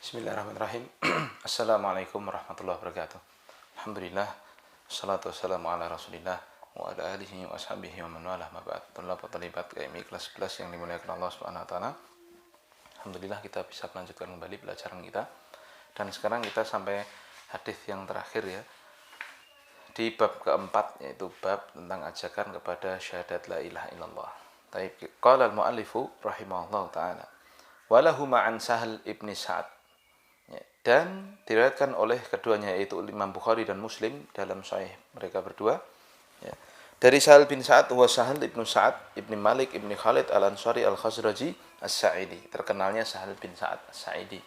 Bismillahirrahmanirrahim. Assalamualaikum warahmatullahi wabarakatuh. Alhamdulillah, salatu wassalamu ala rasulillah wa ala alihi wa ashabihi wa man walah ma ba'd. Thalabat KMI kelas 11 yang dimuliakan Allah Subhanahu wa taala. Alhamdulillah kita bisa melanjutkan kembali pelajaran kita. Dan sekarang kita sampai hadis yang terakhir ya. Di bab keempat, yaitu bab tentang ajakan kepada syahadat la ilaha illallah. Taib qala al-muallifu rahimahullahu taala. Walahu ma'an Sahal ibni Sa'ad. Dan diriwayatkan oleh keduanya, yaitu Imam Bukhari dan Muslim dalam sahih mereka berdua ya. Dari Sahal bin Sa'ad wa Sahal ibnu Sa'ad ibni Malik ibni Khalid al-Ansari al-Khazraji as-Sa'idi. Terkenalnya Sahal bin Sa'ad as-Sa'idi,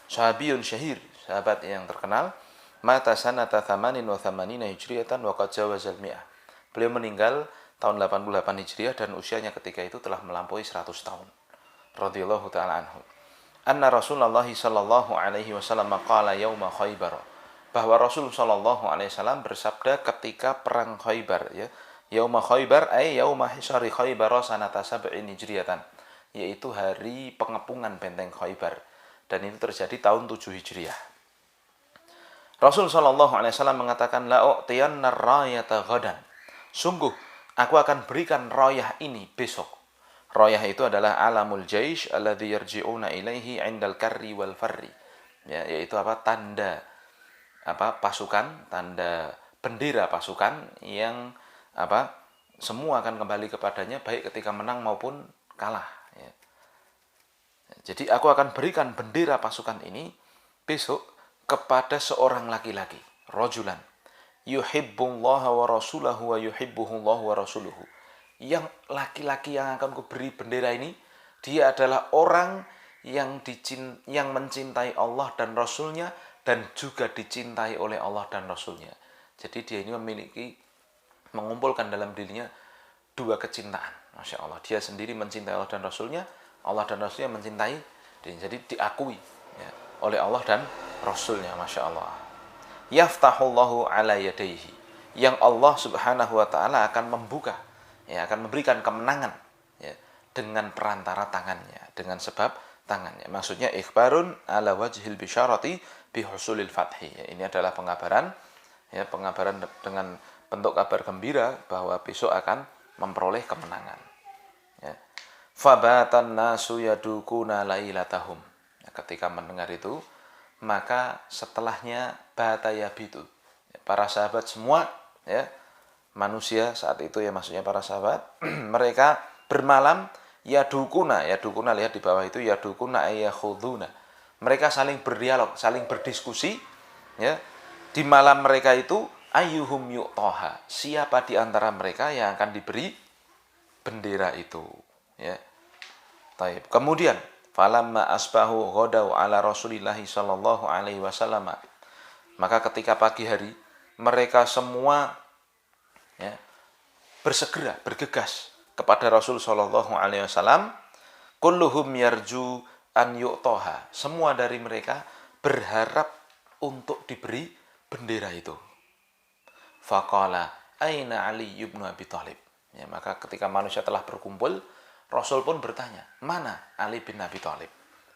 sahabiyun syahir, sahabat yang terkenal. Mata sanata thamanin wa thamanina hijriyatan wa qad jawazal mi'ah. Beliau meninggal tahun 88 Hijriah dan usianya ketika itu telah melampaui 100 tahun. Radhiyallahu ta'ala anhu. Anna Rasulullah sallallahu alaihi wasallam qala yauma Khaybar, bahwa Rasul sallallahu alaihi wasallam bersabda ketika perang Khaybar ya. Yauma Khaybar ay yauma hisari Khaybar sanata sab'in hijriyatan, yaitu hari pengepungan benteng Khaybar, dan itu terjadi tahun 7 Hijriah. Rasul sallallahu alaihi wasallam mengatakan la u'tiyanna rayata ghadan, sungguh aku akan berikan rayah ini besok. Rayah itu adalah alamul jaish alladhi yarji'una ilaihi 'indal karri wal farri. Ya, yaitu tanda pasukan, tanda bendera pasukan yang semua akan kembali kepadanya baik ketika menang maupun kalah ya. Jadi aku akan berikan bendera pasukan ini besok kepada seorang laki-laki, rajulan yuhibbullaha wa rasulahu wa yuhibbuhullahu wa rasuluhu. Yang laki-laki yang akan kuberi bendera ini, dia adalah orang yang mencintai Allah dan Rasulnya, dan juga dicintai oleh Allah dan Rasulnya. Jadi dia ini mengumpulkan dalam dirinya dua kecintaan. Masya Allah, dia sendiri mencintai Allah dan Rasulnya mencintai dia. Jadi diakui ya, oleh Allah dan Rasulnya. Masya Allah. Yaftahullahu ala yadaihi, yang Allah subhanahu wa ta'ala akan membuka ya, akan memberikan kemenangan ya, dengan perantara tangannya, dengan sebab tangannya. Maksudnya ikhbarun ala wajhil bisyarati bihusulil fathi ya, ini adalah pengabaran ya, pengabaran dengan bentuk kabar gembira bahwa besok akan memperoleh kemenangan ya. Fabatan nasu yadukuna lailatahum ya, ketika mendengar itu maka setelahnya bata yabitu ya, para sahabat semua ya, manusia saat itu ya, maksudnya para sahabat mereka bermalam yadukuna lihat di bawah itu yadukuna ayakhuduna, mereka saling berdialog, saling berdiskusi ya. Di malam mereka itu ayyuhum yu'toha, siapa di antara mereka yang akan diberi bendera itu ya. Taib. Kemudian falamma asbahu ghadau ala Rasulillahi sallallahu alaihi wasallam, maka ketika pagi hari mereka semua ya, bersegera, bergegas kepada Rasul sallallahu alaihi wasallam. Kulluhum yarju an yu'toha, semua dari mereka berharap untuk diberi bendera itu. Faqala aina Ali ibn Abi Thalib ya, maka ketika manusia telah berkumpul, Rasul pun bertanya, mana Ali bin Abi Thalib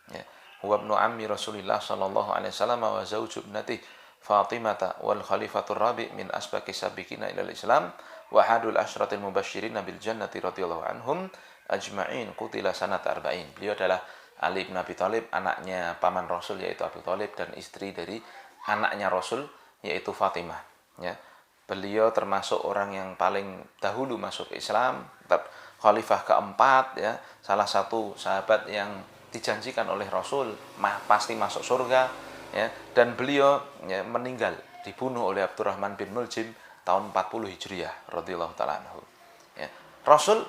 ya. Huwa ibnu ammi Rasulillah sallallahu alaihi wasallam wa zawju ibnatihi Fatimata wal khalifatur rabi' min asbaqi sabiqina ilal Islam wa hadul asyratil mubasysyirin bil jannati radhiyallahu anhum ajma'in qutila sanat arba'in. Beliau adalah Ali bin Abi Thalib, anaknya paman Rasul yaitu Abu Thalib, dan istri dari anaknya Rasul yaitu Fatimah ya. Beliau termasuk orang yang paling dahulu masuk Islam, khalifah keempat ya, salah satu sahabat yang dijanjikan oleh Rasul pasti masuk surga ya, dan beliau ya, meninggal dibunuh oleh Abdurrahman bin Muljim tahun 40 Hijriah radhiyallahu taala anhu ya. Rasul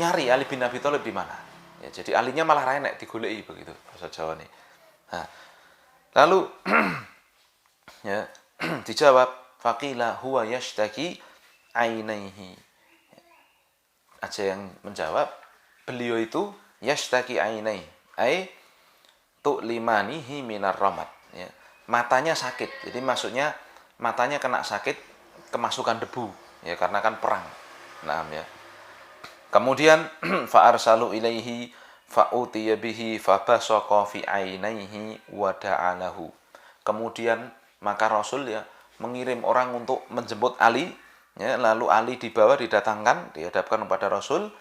nyari Ali bin Abi Thalib di mana ya, jadi alinya malah renek digoleki begitu bahasa Jawa nih. Nah, lalu ya dijawab faqila huwa yashtaki ainaihi, aja yang menjawab beliau itu yashtaki ainai ai tu'limanihi minar ramat ya, matanya sakit. Jadi maksudnya matanya kena sakit, kemasukan debu ya, karena kan perang. Nah ya. Kemudian fa arsalu ilaihi fa'utiya bihi fabasaqa fi ainaihi wa da'alahu. Kemudian maka Rasul ya mengirim orang untuk menjemput Ali, ya, lalu Ali dibawa didatangkan, dihadapkan kepada Rasul.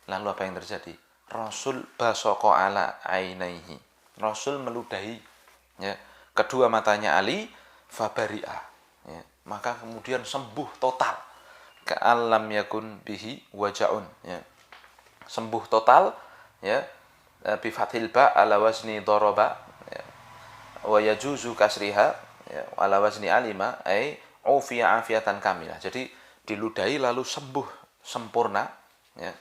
Lalu apa yang terjadi? Rasul basaqa ala ainaihi. Rasul meludahi, ya, kedua matanya Ali, fabari'a, ya, maka kemudian sembuh total. Ka'alam yakun bihi wajaun, ya. Sembuh total, ya, bi fathil ba ala wazni daraba, ya, wa yajuzu kasriha, ya, ala wazni alima ai ufiya afiatan kamilah. Jadi diludahi lalu sembuh sempurna, ya,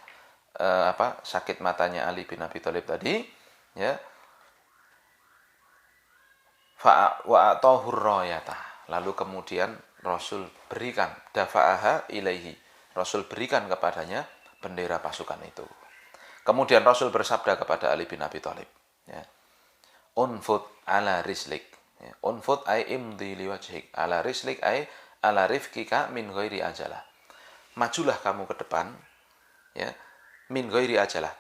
sakit matanya Ali bin Abi Thalib tadi, ya. Fa wa atahur rayatah. Lalu kemudian Rasul berikan dafa'aha ilaihi. Rasul berikan kepadanya bendera pasukan itu. Kemudian Rasul bersabda kepada Ali bin Abi Thalib, ya, unfut ala rislik, ya, unfut ay imdi liwajhik, ala rislik ay ala rifkika min ghairi ajalah. Majulah kamu ke depan, ya, min ghairi ajalah,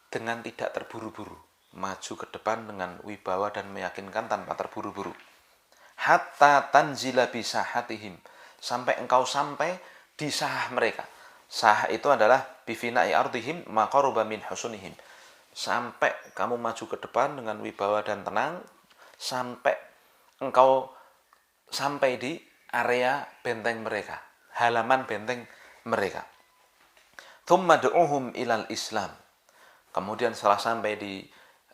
dengan tidak terburu-buru. Maju ke depan dengan wibawa dan meyakinkan tanpa terburu-buru. Hatta tanzila bisahatihim, sampai engkau sampai di sahah mereka. Sah itu adalah bifina'i ardihim maqaruba min husunihim. Sampai kamu maju ke depan dengan wibawa dan tenang, sampai engkau sampai di area benteng mereka, halaman benteng mereka. Thumma du'uhum ilal Islam. Kemudian setelah sampai di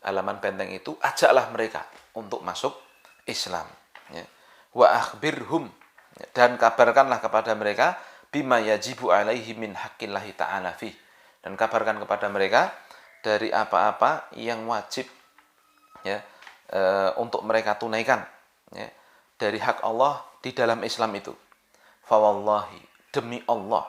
halaman benteng itu, ajaklah mereka untuk masuk Islam, ya. Wa akhbirhum, dan kabarkanlah kepada mereka bima yajibu alaihi min haqqillahi ta'ala fi, dan kabarkan kepada mereka dari apa-apa yang wajib, ya, untuk mereka tunaikan, ya, dari hak Allah di dalam Islam itu. Fa wallahi, demi Allah,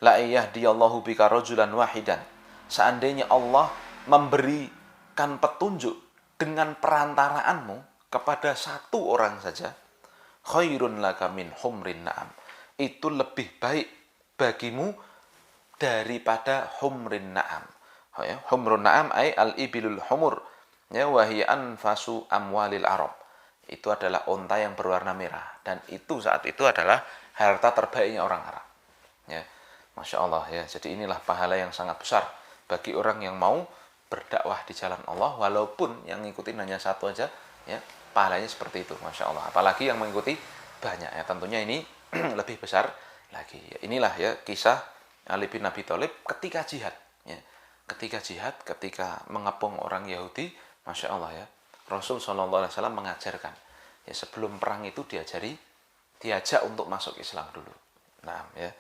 la yahdiyallahu bika rajulan wahidan, seandainya Allah memberikan petunjuk dengan perantaraanmu kepada satu orang saja, khairun laka min humrin na'am, itu lebih baik bagimu daripada humrin na'am. Ya, humrun na'am ay al-ibilul humur, ya, wa hiya anfasu amwalil arab. Itu adalah unta yang berwarna merah, dan itu saat itu adalah harta terbaiknya orang Arab, ya. Masya Allah, ya. Jadi inilah pahala yang sangat besar bagi orang yang mau berdakwah di jalan Allah, walaupun yang ngikutin hanya satu aja, ya, pahalanya seperti itu, Masya Allah. Apalagi yang mengikuti banyak, ya, tentunya ini lebih besar lagi. Inilah, ya, kisah Ali bin Abi Thalib ketika jihad, ya. Ketika mengepung orang Yahudi, Masya Allah, ya, Rasul SAW mengajarkan, ya, sebelum perang itu diajak untuk masuk Islam dulu. Nah, ya,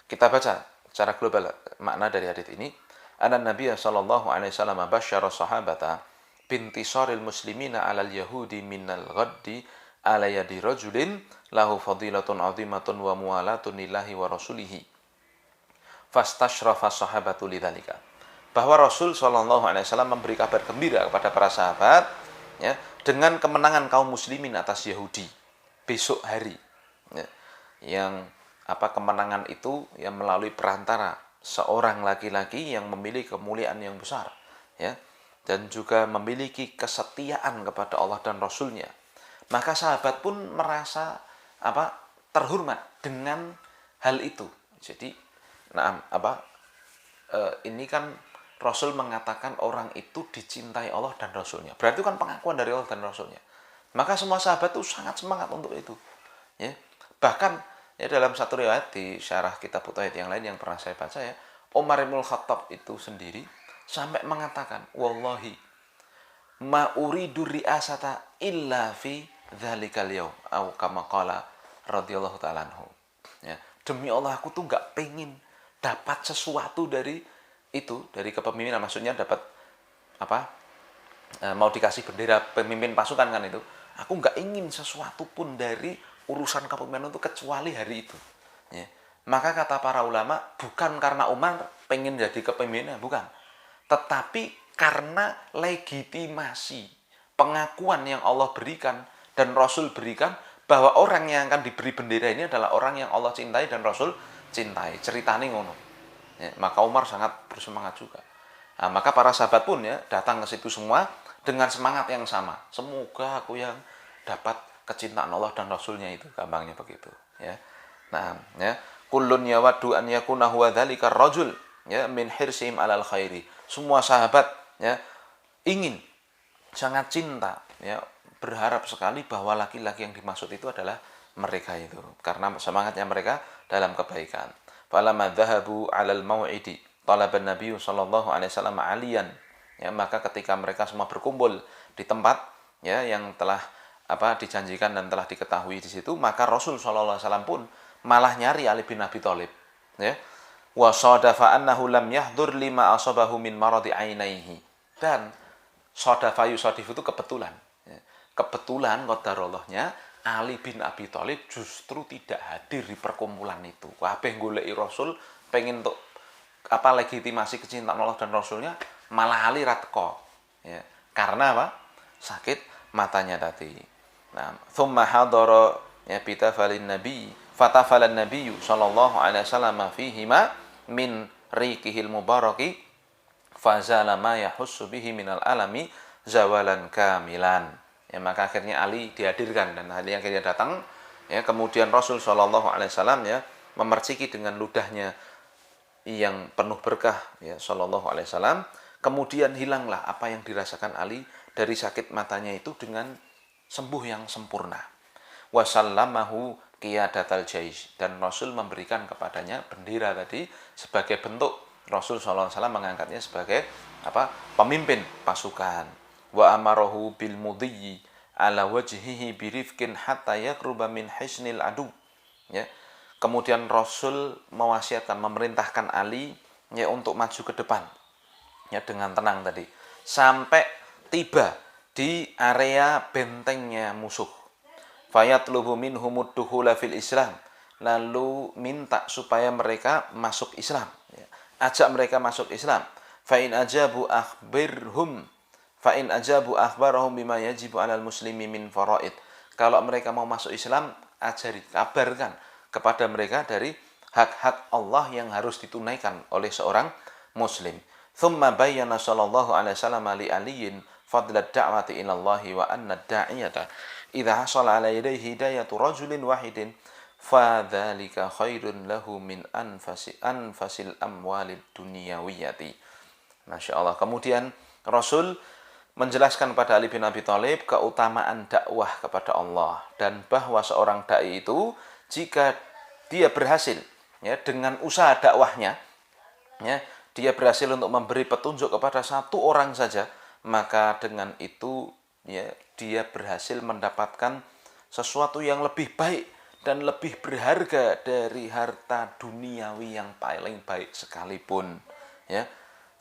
kita baca secara global makna dari hadits ini. Anna Nabi sallallahu alaihi wasallam basyara sahabata bintisaril muslimina 'alal yahudi minal ghaddi ala yadi rajulin lahu fadilatun 'azimatun wa muwalatun lillahi wa rasulihi. Fastashrafa sahabatu lidzalika. Bahwa Rasul sallallahu alaihi wasallam memberi kabar gembira kepada para sahabat, ya, dengan kemenangan kaum muslimin atas Yahudi besok hari, ya, yang kemenangan itu yang melalui perantara seorang laki-laki yang memiliki kemuliaan yang besar, ya, dan juga memiliki kesetiaan kepada Allah dan Rasulnya. Maka sahabat pun merasa terhormat dengan hal itu. Jadi, ini kan Rasul mengatakan orang itu dicintai Allah dan Rasulnya. Berarti kan pengakuan dari Allah dan Rasulnya. Maka semua sahabat itu sangat semangat untuk itu, ya. Bahkan, ya, dalam satu riwayat di syarah kitab Tauhid yang lain yang pernah saya baca, ya, Umar bin Khattab itu sendiri sampai mengatakan, wallahi ma uridu ri'asata illa fi dzalikal yaum, au kama qala radhiyallahu ta'ala anhu. Ya, demi Allah aku tuh enggak pengen dapat sesuatu dari itu, dari kepemimpinan, maksudnya dapat mau dikasih bendera pemimpin pasukan kan itu. Aku enggak ingin sesuatu pun dari urusan kepemimpinan itu kecuali hari itu, ya. Maka kata para ulama, bukan karena Umar pengen jadi kepemimpinan, bukan, tetapi karena legitimasi pengakuan yang Allah berikan dan Rasul berikan bahwa orang yang akan diberi bendera ini adalah orang yang Allah cintai dan Rasul cintai. Ceritanya ngono, ya. Maka Umar sangat bersemangat juga. Nah, maka para sahabat pun ya datang ke situ semua dengan semangat yang sama. Semoga aku yang dapat kecintaan Allah dan Rasulnya itu, gampangnya begitu. Ya, nah, ya, kullun yawaddu an yakuna huwa dzalika rajul, ya, min hirsihim alal khairi. Semua sahabat ya ingin, sangat cinta, ya, berharap sekali bahwa laki-laki yang dimaksud itu adalah mereka itu, karena semangatnya mereka dalam kebaikan. Falamma dzahabu 'alal mau'idi talaban Nabi sallallahu alaihi wasallam aliyan, ya, maka ketika mereka semua berkumpul di tempat ya yang telah dijanjikan dan telah diketahui di situ, maka Rasul sallallahu alaihi wasallam pun malah nyari Ali bin Abi Thalib, ya. Wa sadafa annahu lam yahdur lima asabahu min maradi ainaihi, dan sadafa yusadifu itu kebetulan, ya. Kebetulan qadarallahnya Ali bin Abi Thalib justru tidak hadir di perkumpulan itu. Kabeh goleki Rasul pengen untuk legitimasi kecintaan Allah dan Rasulnya, malah Ali ra teko, ya. Karena apa? Sakit matanya tadi. Nah, thumma hadara ya bitafalin nabi fatafalan nabiyyu sallallahu alaihi wasallam fihima min riqihil mubaraki fazala ma yahussu bihi minal alami zawalan kamilan. Ya, maka akhirnya Ali dihadirkan dan Ali akhirnya datang, ya. Kemudian Rasul sallallahu alaihi wasallam ya memerciki dengan ludahnya yang penuh berkah, ya, sallallahu alaihi wasallam. Kemudian hilanglah apa yang dirasakan Ali dari sakit matanya itu dengan sembuh yang sempurna. Wasallamahu qiyadatal jais, dan Rasul memberikan kepadanya bendera tadi sebagai bentuk Rasul sallallahu alaihi wasallam mengangkatnya sebagai pemimpin pasukan. Wa amarahu bil mudhi ala wajhihi birifkin hatta yaqruba min hisnil adu, ya. Kemudian Rasul mewasiatkan, memerintahkan Ali ya untuk maju ke depan, ya, dengan tenang tadi sampai tiba di area bentengnya musuh. Fayatlubu minhumud dukhula fil Islam, lalu minta supaya mereka masuk Islam, ya. Ajak mereka masuk Islam. Fa in ajabu akhbarahum bima yajibu 'alal muslimi min faraid. Kalau mereka mau masuk Islam, ajari, kabarkan kepada mereka dari hak-hak Allah yang harus ditunaikan oleh seorang muslim. Thumma bayyana sallallahu alaihi wasallam li aliyin fadlat da'wati ila Allah wa anna ad-da'iyata idza hasala ala yadayhi hidayatu rajulin wahidin fadzalika khairun lahu min anfasil amwalid dunyawiyati. Masya Allah. Kemudian Rasul menjelaskan pada Ali bin Abi Thalib keutamaan dakwah kepada Allah, dan bahwa seorang dai itu jika dia berhasil, ya, dengan usaha dakwahnya, ya, dia berhasil untuk memberi petunjuk kepada satu orang saja, maka dengan itu ya dia berhasil mendapatkan sesuatu yang lebih baik dan lebih berharga dari harta duniawi yang paling baik sekalipun, ya.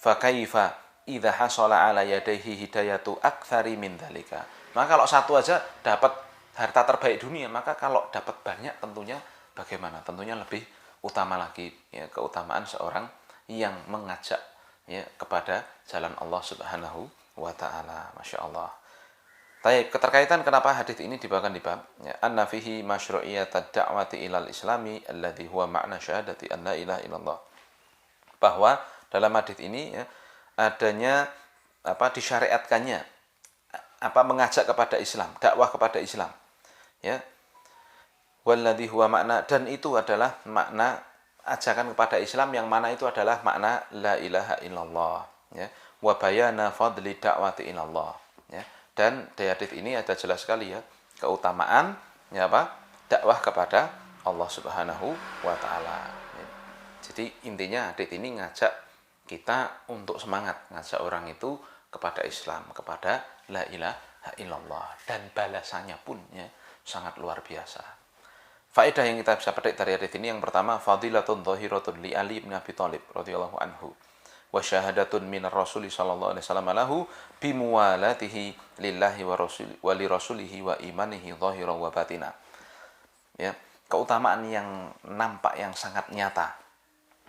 Fa kaifa idza hasala ala yadayhi hidayatu aktsari min dzalika. Maka kalau satu aja dapat harta terbaik dunia, maka kalau dapat banyak tentunya bagaimana? Tentunya lebih utama lagi, ya, keutamaan seorang yang mengajak, ya, kepada jalan Allah Subhanahu wa taala. Masya Allah. Baik, keterkaitan kenapa hadis ini dibawakan di bab, ya, anna fihi masyru'iyyat ad-da'wati ilal islami alladhi huwa ma'na syahadati an la ilaha illallah. Bahwa dalam hadis ini ya, adanya disyariatkannya mengajak kepada Islam, dakwah kepada Islam, ya. Walladhi huwa makna, dan itu adalah makna ajakan kepada Islam yang mana itu adalah makna la ilaha illallah, ya. Wa bayana fadli da'wati ilallah, ya. Dan di hadis ini ada jelas sekali, ya, keutamaan, ya, dakwah kepada Allah Subhanahu wa taala, ya. Jadi intinya hadis ini ngajak kita untuk semangat, ngajak orang itu kepada Islam, kepada la ilaha illallah, dan balasannya pun, ya, sangat luar biasa. Faedah yang kita bisa petik dari hadis ini yang pertama, fadilatun dhahiratun li Ali bin Abi Thalib radhiyallahu anhu wa syahadatun minar rasuli sallallahu alaihi wasallam lahu bimuwalatihi lillahi wa li rasulihi wa imanihi dhahiran wa batina. Ya, keutamaan yang nampak, yang sangat nyata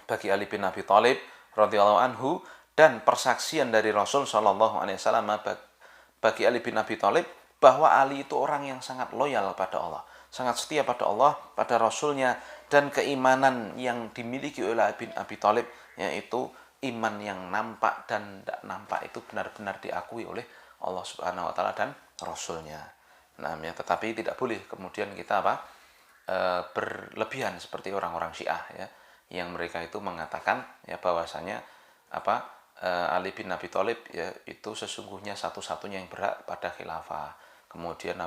bagi Ali bin Abi Thalib radhiyallahu anhu, dan persaksian dari Rasul sallallahu alaihi wasallam bagi Ali bin Abi Thalib bahwa Ali itu orang yang sangat loyal pada Allah, sangat setia pada Allah, pada Rasulnya, dan keimanan yang dimiliki oleh Ali bin Abi Thalib yaitu iman yang nampak dan tidak nampak itu benar-benar diakui oleh Allah Subhanahu wa taala dan Rasulnya. Nah, ya, tetapi tidak boleh kemudian kita berlebihan seperti orang-orang Syiah ya, yang mereka itu mengatakan ya bahwasanya Ali bin Abi Thalib ya itu sesungguhnya satu-satunya yang berhak pada khilafah. Kemudian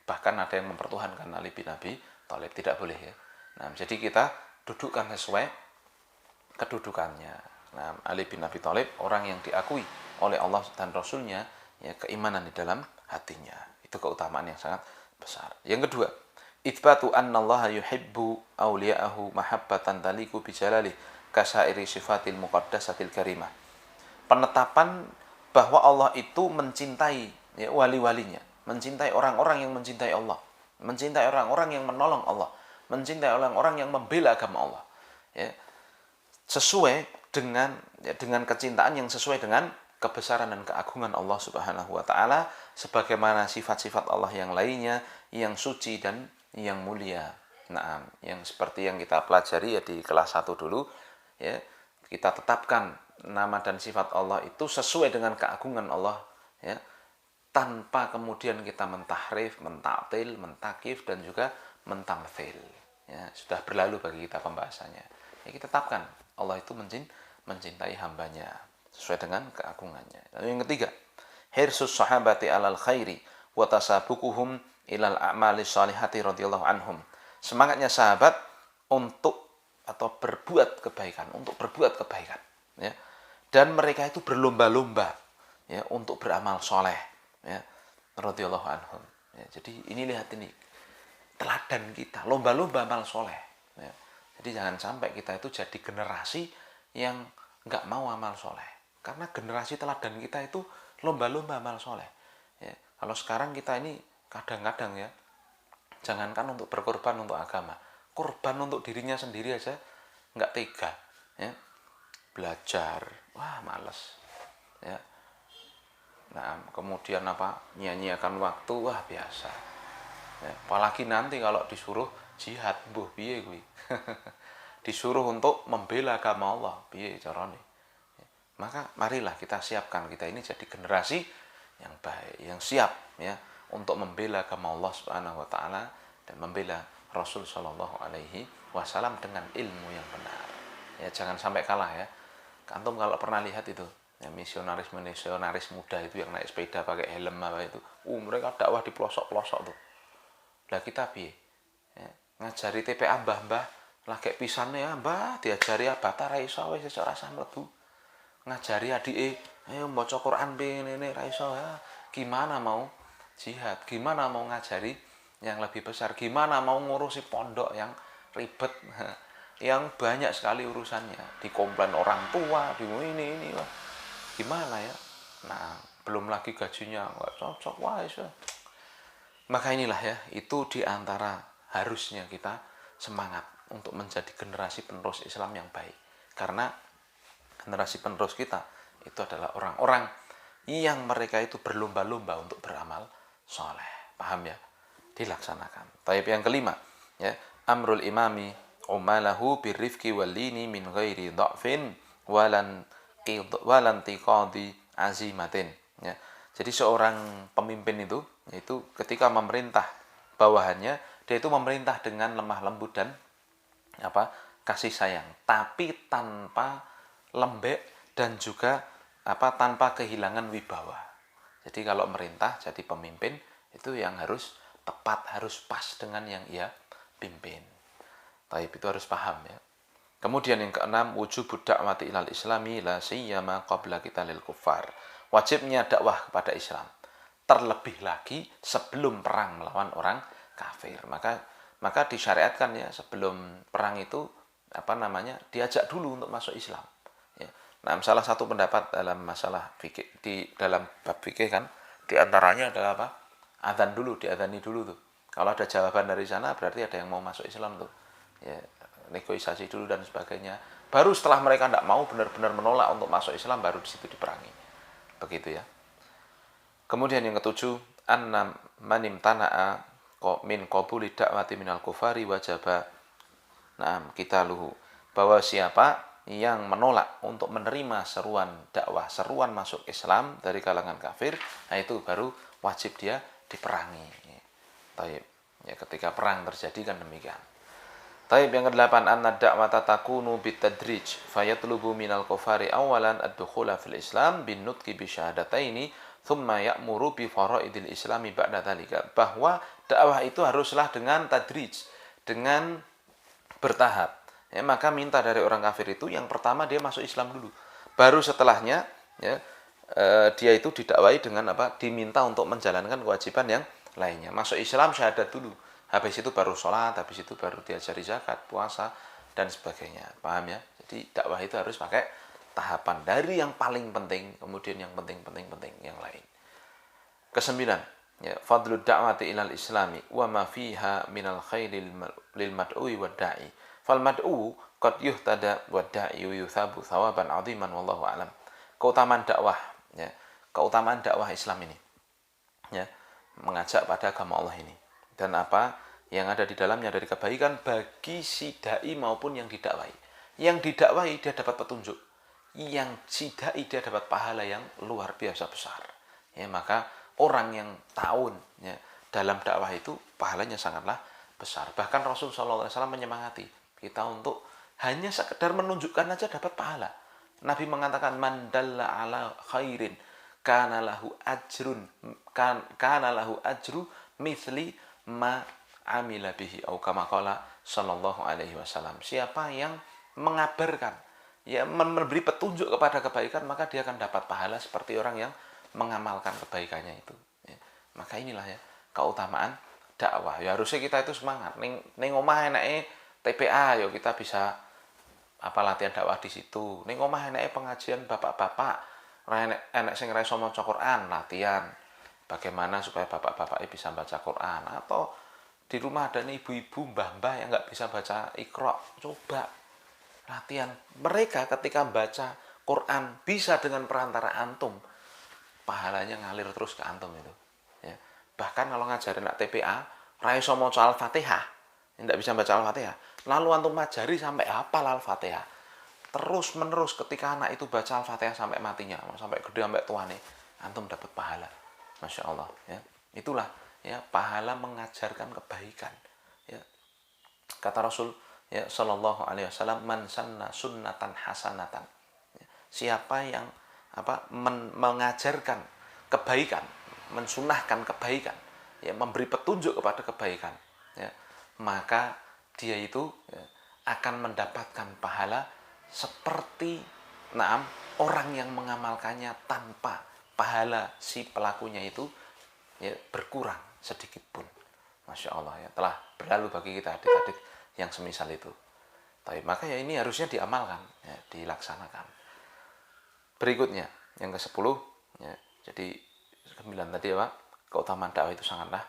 bahkan ada yang mempertuhankan Ali bin Abi Thalib, tidak boleh ya. Nah, jadi kita dudukkan sesuai kedudukannya. Nah, Ali bin Abi Thalib orang yang diakui oleh Allah dan Rasulnya ya, keimanan di dalam hatinya. Itu keutamaan yang sangat besar. Yang kedua, itsbatu annallaha yuhibbu awliya'ahu mahabbatan taliqu bijalalihi kasairi sifatil muqaddasatil karimah. Penetapan bahwa Allah itu mencintai ya, wali-walinya, mencintai orang-orang yang mencintai Allah, mencintai orang-orang yang menolong Allah, mencintai orang-orang yang membela agama Allah. Ya, sesuai dengan kecintaan yang sesuai dengan kebesaran dan keagungan Allah Subhanahu wa taala, sebagaimana sifat-sifat Allah yang lainnya yang suci dan yang mulia. Nah, yang seperti yang kita pelajari ya di kelas 1 dulu ya, kita tetapkan nama dan sifat Allah itu sesuai dengan keagungan Allah ya, tanpa kemudian kita mentahrif, mentaktil, mentakif dan juga mentamtsil. Ya, sudah berlalu bagi kita pembahasannya. Ya, kita tetapkan Allah itu mencintai hambanya sesuai dengan keagungannya. Lalu yang ketiga, hirsus sahabati alal khairi wa tasabuquhum ilal a'mali shalihati radhiyallahu anhum. Semangatnya sahabat untuk atau berbuat kebaikan, untuk berbuat kebaikan ya. Dan mereka itu berlomba-lomba ya untuk beramal soleh ya, radhiyallahu anhum. Ya, jadi ini lihat ini teladan kita, lomba-lomba amal soleh ya. Jadi jangan sampai kita itu jadi generasi yang nggak mau amal soleh. Karena generasi teladan kita itu lomba-lomba amal soleh. Ya, kalau sekarang kita ini kadang-kadang ya, jangankan untuk berkorban untuk agama, korban untuk dirinya sendiri aja nggak tega. Ya, belajar, wah males. Ya, nah kemudian nyanyiakan waktu, wah biasa. Ya, apalagi nanti kalau disuruh jihad, mbuh piye kuwi. Disuruh untuk membela agama Allah, piye carane. Maka marilah kita siapkan kita ini jadi generasi yang baik, yang siap ya untuk membela agama Allah Subhanahu wa taala dan membela Rasul sallallahu alaihi wasallam dengan ilmu yang benar. Ya jangan sampai kalah ya. Antum kalau pernah lihat itu, ya misionaris muda itu yang naik sepeda pakai helm itu, mereka dakwah di pelosok-pelosok tuh. Lah kita piye? Ya, ngajari TPA mbah-mbah lagi pisannya ya mbah diajari bata ra iso wis ora sah mlebu. Ngajari adike ayo maca Quran ini ra iso ya. Gimana mau jihad? Gimana mau ngajari yang lebih besar? Gimana mau ngurusi pondok yang ribet? Yang banyak sekali urusannya, dikomplain orang tua, di ini wah. Gimana ya? Nah, belum lagi gajinya nggak cocok, wah iso. Maka inilah ya, itu diantara harusnya kita semangat untuk menjadi generasi penerus Islam yang baik. Karena generasi penerus kita itu adalah orang-orang yang mereka itu berlomba-lomba untuk beramal soleh. Paham ya? Dilaksanakan. Taib yang kelima, ya, amrul imami umalahu birrifqi walini min ghairi dha'fin walan tiqadi azimatin. Ya. Jadi seorang pemimpin itu yaitu ketika memerintah bawahannya, dia itu memerintah dengan lemah lembut dan kasih sayang, tapi tanpa lembek dan juga tanpa kehilangan wibawa. Jadi kalau merintah jadi pemimpin itu yang harus tepat, harus pas dengan yang ia pimpin. Taib itu harus paham ya. Kemudian yang keenam, wujubud da'wati ilal islami la siyama qabla qitalil kuffar. Wajibnya dakwah kepada Islam. Terlebih lagi sebelum perang melawan orang kafir. Maka disyariatkan ya sebelum perang itu diajak dulu untuk masuk Islam. Ya. Nah, salah satu pendapat dalam masalah fikih dalam bab fikih kan diantaranya adalah Adzan dulu, diadzani dulu tuh. Kalau ada jawaban dari sana berarti ada yang mau masuk Islam tuh. Ya, negosiasi dulu dan sebagainya. Baru setelah mereka tidak mau benar-benar menolak untuk masuk Islam, baru di situ diperangi. Begitu ya. Kemudian yang ketujuh, anna manim tana'a min qabuli da'wati minal kufari wajaba qitaluhu. Bahwa siapa yang menolak untuk menerima seruan dakwah, seruan masuk Islam dari kalangan kafir, nah itu baru wajib dia diperangi. Taib. Ya, ketika perang terjadi kan demikian. Taib yang kedelapan, anna da'wata takunu bitadrij fayatlubu minal kufari awalan ad-dukhula fil Islam bin nutqi bi syahadataini thumma ya'muru bi faraidil islami ba'da dzalika. Bahwa dakwah itu haruslah dengan tadrij, dengan bertahap. Ya, maka minta dari orang kafir itu yang pertama dia masuk Islam dulu. Baru setelahnya ya, dia itu didakwai dengan apa? Diminta untuk menjalankan kewajiban yang lainnya. Masuk Islam syahadat dulu. Habis itu baru sholat, habis itu baru diajari zakat, puasa, dan sebagainya. Paham ya? Jadi dakwah itu harus pakai tahapan. Dari yang paling penting, kemudian yang penting-penting yang lain. Kesembilan, ya, fadlud da'wati ilal islami wa ma fiha minal khairil lil mad'ui wa da'i. Fal mad'u qad yuhtada wa da'i yuthabu thawaban 'aziman wallahu a'lam. Keutamaan dakwah, ya. Keutamaan dakwah Islam ini. Ya, mengajak pada agama Allah ini. Dan apa yang ada di dalamnya dari kebaikan bagi si dai maupun yang didakwai. Yang didakwai dia dapat petunjuk. Yang si dai dia dapat pahala yang luar biasa besar. Ya, maka orang yang tahun ya, dalam dakwah itu pahalanya sangatlah besar. Bahkan Rasulullah SAW menyemangati kita untuk hanya sekedar menunjukkan aja dapat pahala. Nabi mengatakan man dalla ala khairin kana lahu ajru mithli ma amila bihi au kama qala sallallahu alaihi wasallam. Siapa yang mengabarkan, ya memberi petunjuk kepada kebaikan, maka dia akan dapat pahala seperti orang yang mengamalkan kebaikannya itu. Ya. Maka inilah ya keutamaan dakwah. Ya harusnya kita itu semangat. Ning omah enake TPA, yo kita bisa apa latihan dakwah di situ. Ning omah enake pengajian bapak-bapak, enek sing iso maca Quran, latihan bagaimana supaya bapak-bapak bisa baca Quran. Atau di rumah ada nih ibu-ibu, mbah-mbah yang nggak bisa baca Iqra, coba latihan. Mereka ketika baca Quran bisa dengan perantara antum, pahalanya ngalir terus ke antum itu. Ya. Bahkan kalau ngajarin anak TPA, raiso maca Al-Fatihah, tidak bisa baca Al-Fatihah, lalu antum ajari sampai hafal Al-Fatihah. Terus menerus ketika anak itu baca Al-Fatihah sampai matinya, sampai gede sampai tuane, antum dapat pahala. Masya Allah. Ya. Itulah ya pahala mengajarkan kebaikan. Ya. Kata Rasul ya Shallallahu Alaihi Wasallam, man sanna sunnatan hasanatan. Ya. Siapa yang mengajarkan kebaikan, mensunahkan kebaikan, ya memberi petunjuk kepada kebaikan, ya, maka dia itu ya, akan mendapatkan pahala seperti orang yang mengamalkannya tanpa pahala si pelakunya itu ya, berkurang sedikit pun. Masya Allah ya, telah berlalu bagi kita hadis-hadis yang semisal itu. Tapi maka ya ini harusnya diamalkan, ya, dilaksanakan. Berikutnya yang ke-10 ya, jadi 9 tadi ya Pak, keutamaan dakwah itu sangatlah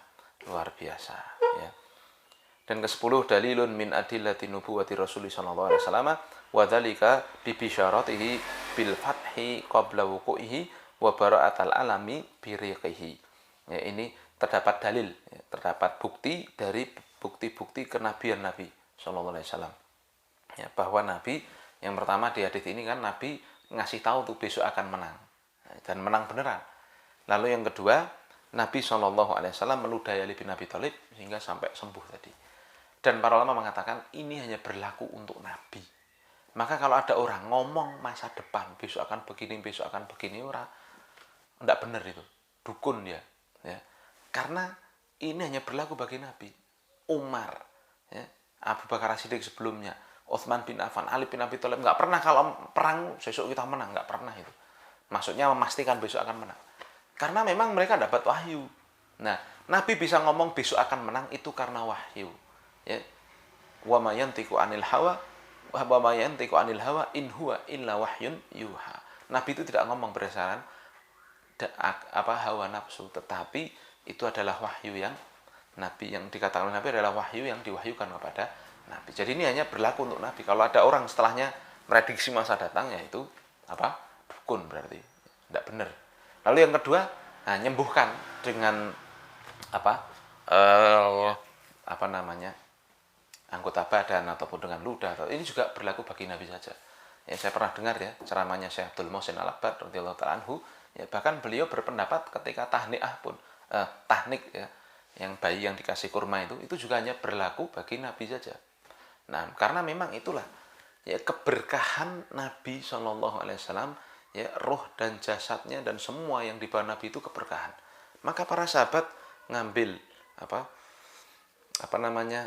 luar biasa ya. Dan ke-10 dalilun min adillati nubuwati Rasulullah sallallahu alaihi wasallam wa dzalika bi bisyaratihi bil fathi qabla wuqu'ihi wa bara'atal alami bi riqihi. Ya, ini terdapat dalil, ya, terdapat bukti dari bukti-bukti kenabian Nabi sallallahu alaihi wasallam. Ya, bahwa Nabi yang pertama di hadis ini kan Nabi ngasih tahu tuh besok akan menang dan menang beneran. Lalu yang kedua, Nabi Shallallahu Alaihi Wasallam meludahi Ali bin Abi Thalib sehingga sampai sembuh tadi. Dan para ulama mengatakan ini hanya berlaku untuk Nabi. Maka kalau ada orang ngomong masa depan besok akan begini, orang tidak benar itu, dukun dia. Ya. Karena ini hanya berlaku bagi Nabi. Umar, ya, Abu Bakar As-Siddiq sebelumnya, Utsman bin Affan, Ali bin Abi Thalib nggak pernah kalau perang besok kita menang, nggak pernah itu. Maksudnya memastikan besok akan menang. Karena memang mereka dapat wahyu. Nah, Nabi bisa ngomong besok akan menang itu karena wahyu. Ya. Wa ma yantiqu anil hawa in huwa illa wahyun yuha. Nabi itu tidak ngomong berdasarkan hawa nafsu, tetapi itu adalah wahyu yang Nabi yang dikatakan Nabi adalah wahyu yang diwahyukan kepada Nabi. Jadi ini hanya berlaku untuk Nabi. Kalau ada orang setelahnya prediksi masa datang, yaitu dukun berarti tidak benar. Lalu yang kedua, nyembuhkan dengan anggota badan ataupun dengan ludah. Ini juga berlaku bagi Nabi saja. Ya, saya pernah dengar ya ceramahnya Syekh Abdul Muhsin Al-Abbad radhiyallahu ta'ala anhu, ya, bahkan beliau berpendapat ketika tahniah pun tahnik ya, yang bayi yang dikasih kurma itu juga hanya berlaku bagi Nabi saja. Nah, karena memang itulah ya keberkahan Nabi Shallallahu Alaihi Wasallam, ya roh dan jasadnya dan semua yang dibawa Nabi itu keberkahan. Maka para sahabat ngambil apa namanya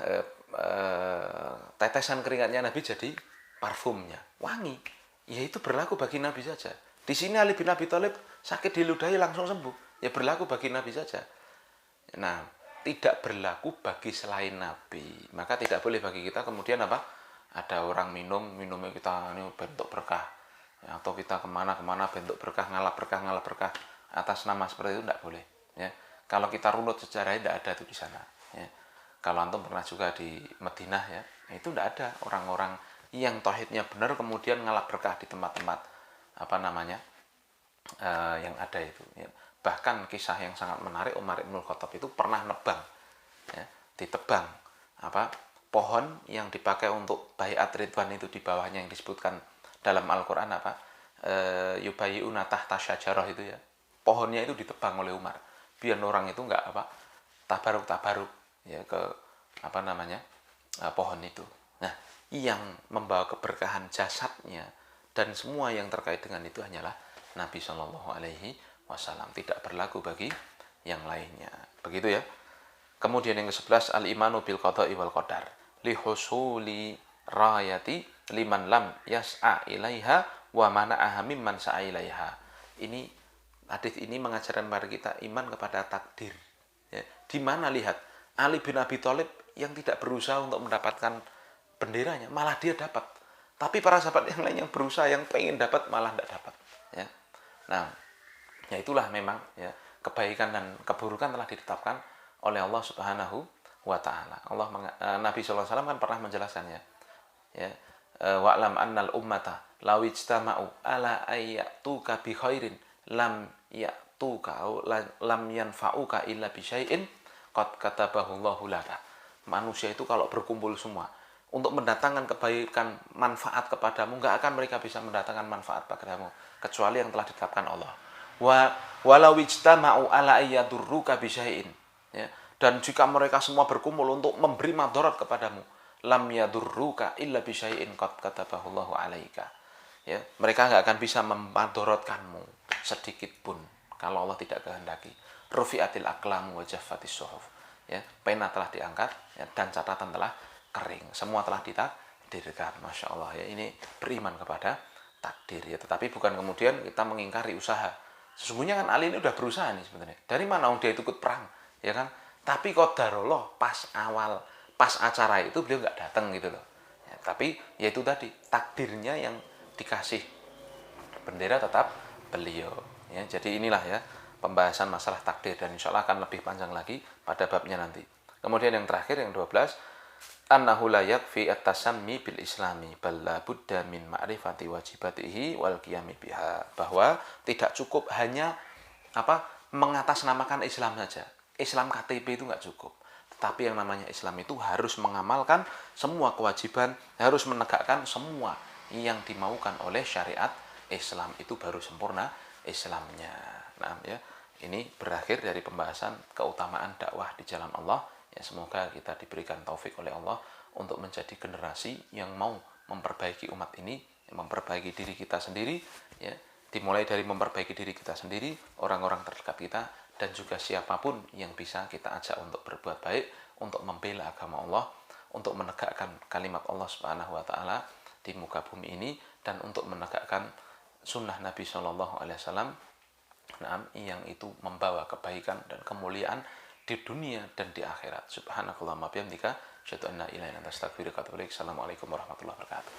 tetesan keringatnya Nabi jadi parfumnya, wangi. Ya itu berlaku bagi Nabi saja. Di sini Ali bin Abi Thalib sakit diludahi langsung sembuh. Ya berlaku bagi Nabi saja. Nah, tidak berlaku bagi selain Nabi. Maka tidak boleh bagi kita kemudian ada orang minumnya kita ini bentuk berkah. Ya, atau kita kemana-kemana bentuk berkah, ngalap berkah atas nama seperti itu tidak boleh. Ya. Kalau kita runut sejarahnya tidak ada itu di sana. Ya. Kalau antum pernah juga di Madinah ya, itu tidak ada orang-orang yang tauhidnya benar kemudian ngalap berkah di tempat-tempat yang ada itu. Ya. Bahkan kisah yang sangat menarik, Umar Ibn Khattab itu pernah nebang, ya, ditebang pohon yang dipakai untuk baiat ridwan itu di bawahnya yang disebutkan dalam Al-Quran yubayi'una tahta syajarah itu ya. Pohonnya itu ditebang oleh Umar biar orang itu enggak tabaruk ya ke pohon itu. Nah, yang membawa keberkahan jasadnya dan semua yang terkait dengan itu hanyalah Nabi Shallallahu Alaihi Wasallam, tidak berlaku bagi yang lainnya. Begitu ya. Kemudian yang ke-11 al-imanu bil qada'i wal qadar li husuli rayati liman lam yas'a ilaiha wa mana'aha mimman sa'a ilaiha. Ini hadis ini mengajarkan kepada kita iman kepada takdir. Ya. Di mana lihat Ali bin Abi Thalib yang tidak berusaha untuk mendapatkan benderanya, malah dia dapat. Tapi para sahabat yang lain yang berusaha, yang pengen dapat, malah tidak dapat. Ya. Nah, ya itulah memang ya kebaikan dan keburukan telah ditetapkan oleh Allah Subhanahu wa taala. Nabi sallallahu alaihi wasallam kan pernah menjelaskannya. Ya. Wa'lam annal ummata law ijtama'u ala ayyatuka bi khairin lam ya'tuka lam yanfa'uka illa bi syai'in qad katabahu Allahu laka. Manusia itu kalau berkumpul semua untuk mendatangkan kebaikan, manfaat kepadamu, enggak akan mereka bisa mendatangkan manfaat padamu kecuali yang telah ditetapkan Allah. Walau ijtama'u ala ayyadurruka bisyai'in, ya, dan jika mereka semua berkumpul untuk memberi madarat kepadamu, lam yadurruka illa bisyai'in qad katabahu Allahu 'alaika. Ya, mereka enggak akan bisa memadaratkanmu sedikit pun kalau Allah tidak kehendaki. Rufi'atil aqlamu wa jaffatis suhuf. Ya, pena telah diangkat ya, dan catatan telah kering. Semua telah ditakdirkan. Masya Allah ya, ini beriman kepada takdir ya, tetapi bukan kemudian kita mengingkari usaha. Sesungguhnya kan Ali ini udah berusaha nih sebenarnya. Dari mana dia ikut perang, ya kan? Tapi qadarullah pas acara itu beliau nggak datang gitu loh. Ya, tapi ya itu tadi takdirnya yang dikasih bendera tetap beliau. Ya, jadi inilah ya pembahasan masalah takdir dan insya Allah akan lebih panjang lagi pada babnya nanti. Kemudian yang terakhir yang 12, annahu la yakfi at-tasammi bil islami bal la budda min ma'rifati wajibatihi wal qiyami biha, bahwa tidak cukup hanya mengatasnamakan Islam saja. Islam KTP itu nggak cukup, tetapi yang namanya Islam itu harus mengamalkan semua kewajiban, harus menegakkan semua yang dimaukan oleh syariat Islam, itu baru sempurna Islamnya. Nah ya, ini berakhir dari pembahasan keutamaan dakwah di jalan Allah. Ya, semoga kita diberikan taufik oleh Allah untuk menjadi generasi yang mau memperbaiki umat ini, memperbaiki diri kita sendiri, ya, dimulai dari memperbaiki diri kita sendiri, orang-orang terdekat kita, dan juga siapapun yang bisa kita ajak untuk berbuat baik, untuk membela agama Allah, untuk menegakkan kalimat Allah Subhanahu wa taala di muka bumi ini, dan untuk menegakkan sunnah Nabi Shallallahu Alaihi Wasallam, yang itu membawa kebaikan dan kemuliaan di dunia dan di akhirat. Subhanakallahumma bihamdika asyhadu an la ilaha illa anta astaghfiruka wa atubu ilaik. Assalamualaikum warahmatullahi wabarakatuh.